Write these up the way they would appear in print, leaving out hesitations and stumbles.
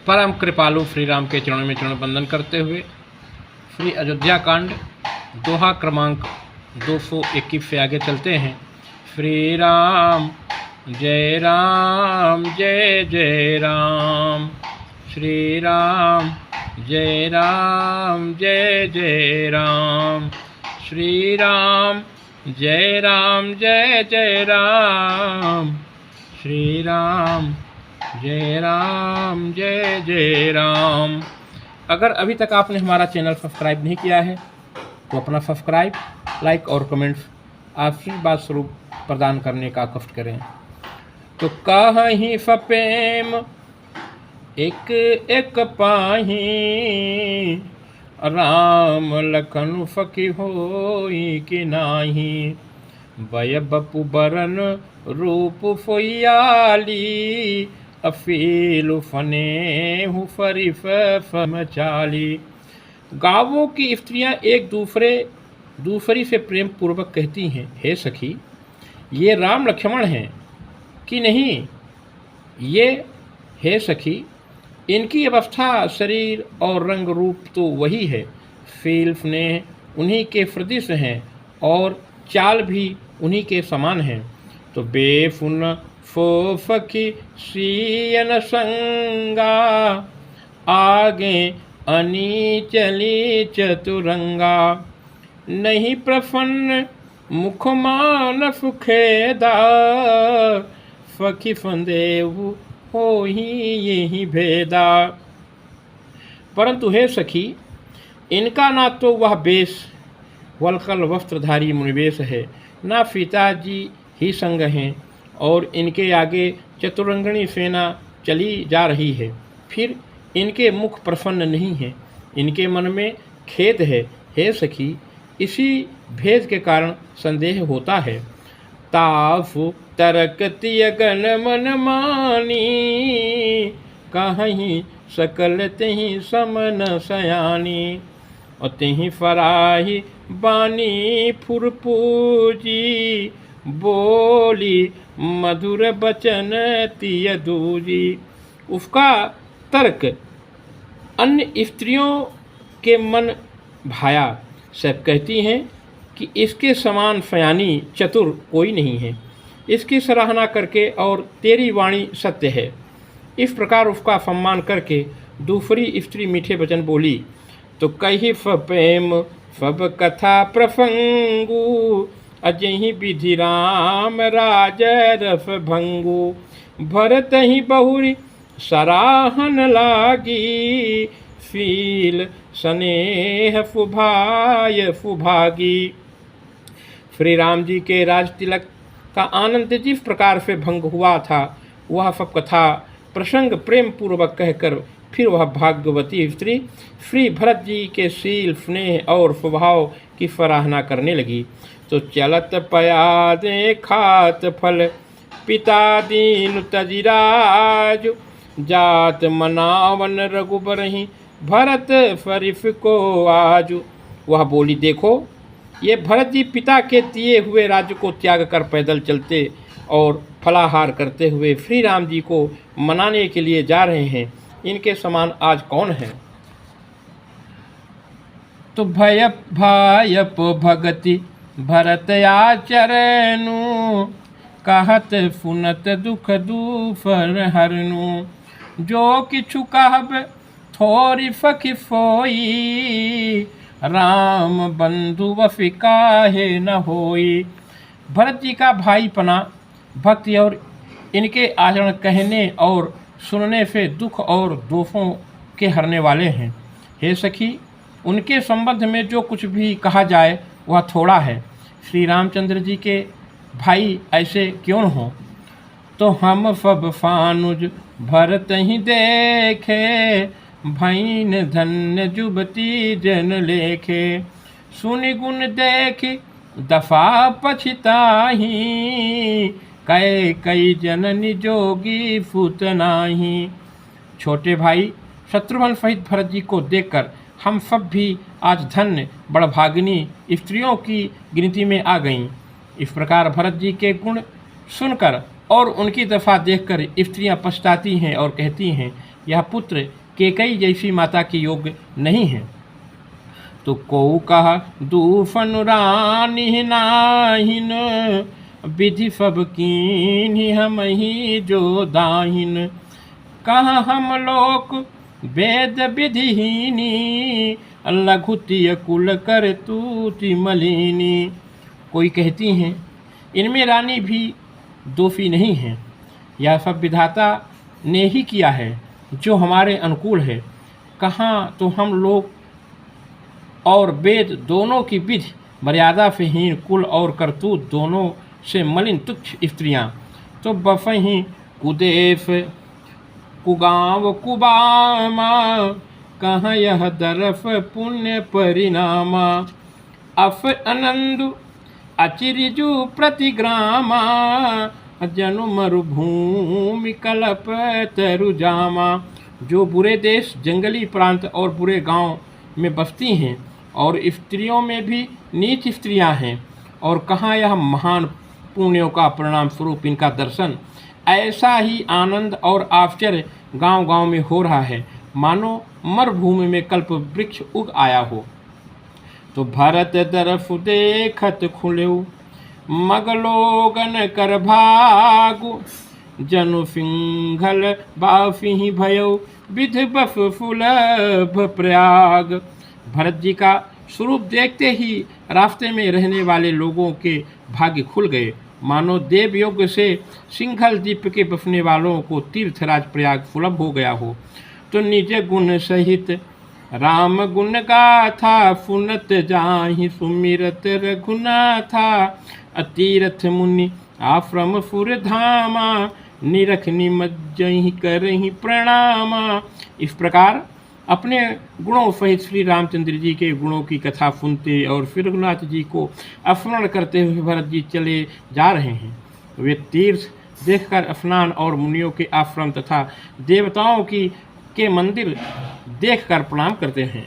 परम कृपालु श्री राम के चरणों में चरण वंदन करते हुए श्री अयोध्या कांड दोहा क्रमांक 221 से आगे चलते हैं। श्री राम जय जय राम, श्री राम जय जय राम, श्री राम जय जय राम, श्री राम जय जय राम। अगर अभी तक आपने हमारा चैनल सब्सक्राइब नहीं किया है तो अपना सब्सक्राइब, लाइक और कमेंट्स आशीर्वाद स्वरूप प्रदान करने का कष्ट करें। तो कहीं सपेम एक एक पाही, राम लखन सखी होई कि नाही, बय बपु बरन रूप फोयाली, अफील फने हूँ फरीफ समचाली। गाँवों की स्त्रियां एक दूसरी से प्रेम पूर्वक कहती हैं, हे सखी ये राम लक्ष्मण हैं कि नहीं, ये हे सखी इनकी अवस्था, शरीर और रंग रूप तो वही है, फील स्नेह उन्हीं के सदृश हैं और चाल भी उन्हीं के समान हैं। तो बेफुन फो सखी सीयन संगा, आगे अनी चली चतुरंगा, नहीं प्रसन्न मुख मानस खेदा, सखी संदेव हो ही यही भेदा। परंतु हे सखी इनका ना तो वह वेश वलकल वस्त्रधारी मुनिवेश है, ना पिताजी ही संग हैं, और इनके आगे चतुरंगणी सेना चली जा रही है। फिर इनके मुख प्रसन्न नहीं है, इनके मन में खेद है, हे सखी इसी भेद के कारण संदेह होता है। ताफु तरकती गण मन मानी, कहीं सकल तहीं समन सयानी, और तहीं फराही बानी फुरपूजी, बोली मधुर बचन तिय दूजी। उसका तर्क अन्य स्त्रियों के मन भाया, सब कहती हैं कि इसके समान सयानी चतुर कोई नहीं है, इसकी सराहना करके और तेरी वाणी सत्य है। इस प्रकार उसका सम्मान करके दूसरी स्त्री मीठे वचन बोली। तो कही प्रेम सब कथा प्रसंगु, अजहि विधि राम राज रस भंगु, भरत ही बहुरी सराहन लागी, फील स्नेह फुभाय फुभागी। श्री राम जी के राज तिलक का आनंद जिस प्रकार से भंग हुआ था, वह सब कथा प्रसंग प्रेम पूर्वक कहकर फिर वह भाग्यवती स्त्री श्री भरत जी के शील, स्नेह और स्वभाव की सराहना करने लगी। तो चलत पया दे खात फल, पिता दीन तजिराज, जात मनावन रघुबरहि, भरत फरिफ को आजु। वह बोली, देखो ये भरत जी पिता के दिए हुए राज्य को त्याग कर पैदल चलते और फलाहार करते हुए श्री राम जी को मनाने के लिए जा रहे हैं, इनके समान आज कौन है। तो भायप भगति भरत आचरनु, कहत सुनत दुख दूफर हरनु, जो किछु कहब थोरी सखी सोई, राम बंधु वफि काहे न होई। भरत जी का भाईपना, भक्ति और इनके आचरण कहने और सुनने से दुख और दोषों के हरने वाले हैं। हे सखी उनके संबंध में जो कुछ भी कहा जाए वह थोड़ा है। श्री रामचंद्र जी के भाई ऐसे क्यों हों। तो हम सब फानुज भरत ही देखे, भैन धन्य जुबती जन लेखे, सुनि गुण देख दफा पछिताही, कै कई जननी जोगी फुत नाही। छोटे भाई शत्रुघ्न सहित भरत जी को देखकर हम सब भी आज धन्य बड़भागिनी स्त्रियों की गिनती में आ गईं। इस प्रकार भरत जी के गुण सुनकर और उनकी दफा देखकर स्त्रियां पछताती हैं और कहती हैं, यह पुत्र केकई जैसी माता के योग्य नहीं है। तो को कहा दूफन रानी नाहिन, विधि सब कीन्ही हम ही जो दाहिन। कहाँ हम लोक वेद विधिहीनी, लघुतिय कुल कर तूति मलिनी। कोई कहती हैं इनमें रानी भी दोषी नहीं है, यह सब विधाता ने ही किया है जो हमारे अनुकूल है। कहाँ तो हम लोग और वेद दोनों की विधि मर्यादा से हीन, कुल और करतूत दोनों से मलिन तुच्छ स्त्रियां, तो बफहीं कुदेश कुगांव कुबामा, कहाँ यह दरफ पुण्य परिणामा। अफ आनंद अचिरिजु प्रतिग्रामा, जनु मरुभूमि कलप तरुजामा। जो बुरे देश, जंगली प्रांत और बुरे गांव में बसती हैं और स्त्रियों में भी नीच स्त्रियां हैं, और कहाँ यह महान पुण्यों का परिणाम स्वरूप इनका दर्शन। ऐसा ही आनंद और आश्चर्य गांव-गांव में हो रहा है, मानो मरुभूमि में कल्प वृक्ष उग आया हो। तो भरत दरफ देखत खुलेउ, मगलोगन कर भागु, जनु सिंघल बाफी भयो, विध बफ फुलभ प्रयाग। भरत जी का स्वरूप देखते ही रास्ते में रहने वाले लोगों के भाग्य खुल गए, मानो देवयोग से सिंघल द्वीप के बसने वालों को तीर्थराज प्रयाग सुलभ हो गया हो। तो निज गुण सहित राम गुण गाथा, फुनत जाहि सुमिरत रघुनाथा। अतीरथ मुनि आश्रम फुर धामा, निरख निमज्जहि करहि प्रणामा। इस प्रकार अपने गुणों सहित श्री रामचंद्र जी के गुणों की कथा सुनते और फिर रघुनाथ जी को स्मरण करते हुए भरत जी चले जा रहे हैं। वे तीर्थ देखकर स्नान और मुनियों के आश्रम तथा देवताओं के मंदिर देखकर प्रणाम करते हैं।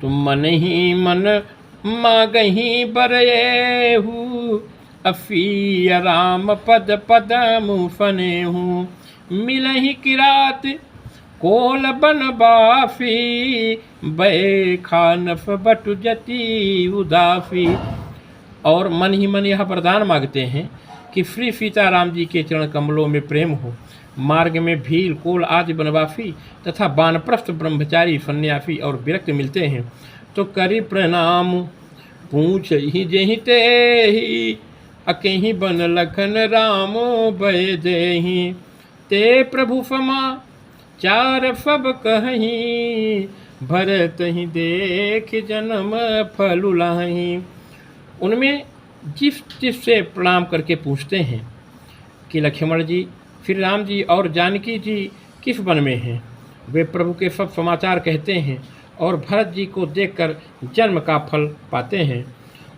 तुम मन ही मन मागही बरएहू, अफी राम पद पदमु फनेहू। मिलहि किरात कोल बन बाफी, बै खानफ बटु जति उदाफी। और मन ही मन यह वरदान मांगते हैं कि श्री सीताराम जी के चरण कमलों में प्रेम हो। मार्ग में भील, कोल आदि बनवासी तथा वानप्रस्थ ब्रह्मचारी, सन्यासी और विरक्त मिलते हैं, तो करी प्रणाम पूछ ही जहि तेहि। अकेहि बन लखन रामो भय देहि, ते प्रभु समा चार सब कहीं, भरत ही देख जन्म फल लाही। उनमें जिस से प्रणाम करके पूछते हैं कि लक्ष्मण जी, श्री राम जी और जानकी जी किस वन में हैं। वे प्रभु के सब समाचार कहते हैं और भरत जी को देखकर जन्म का फल पाते हैं।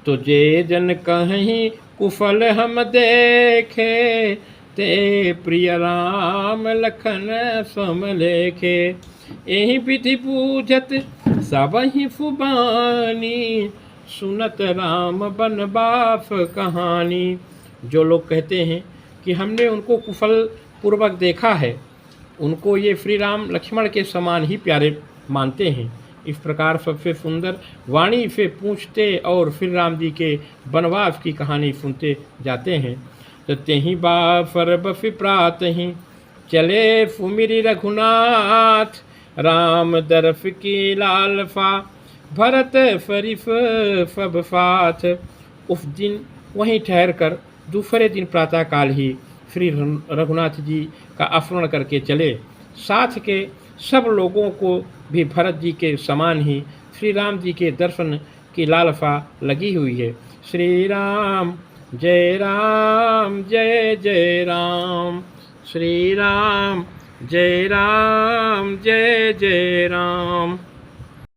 तो जे जन कहीं कुफल हम देखे, ते प्रिय राम लखन सम लेखे। यही विधि पूजत सब ही फुबानी, सुनत राम बनवास कहानी। जो लोग कहते हैं कि हमने उनको कुशल पूर्वक देखा है, उनको ये श्री राम लक्ष्मण के समान ही प्यारे मानते हैं। इस प्रकार सबसे सुंदर वाणी से पूछते और श्री राम जी के वनवास की कहानी सुनते जाते हैं। तो तेहि बाफर बफि प्रात ही, चले फुमिरी रघुनाथ। राम दरफ की लालफा, भरत फरिफ सब साथ। उस दिन वहीं ठहर कर दूसरे दिन प्रातःकाल ही श्री रघुनाथ जी का स्मरण करके चले। साथ के सब लोगों को भी भरत जी के समान ही श्री राम जी के दर्शन की लालसा लगी हुई है। श्री राम जय राम जय जय राम, श्री राम जय राम जय जय राम।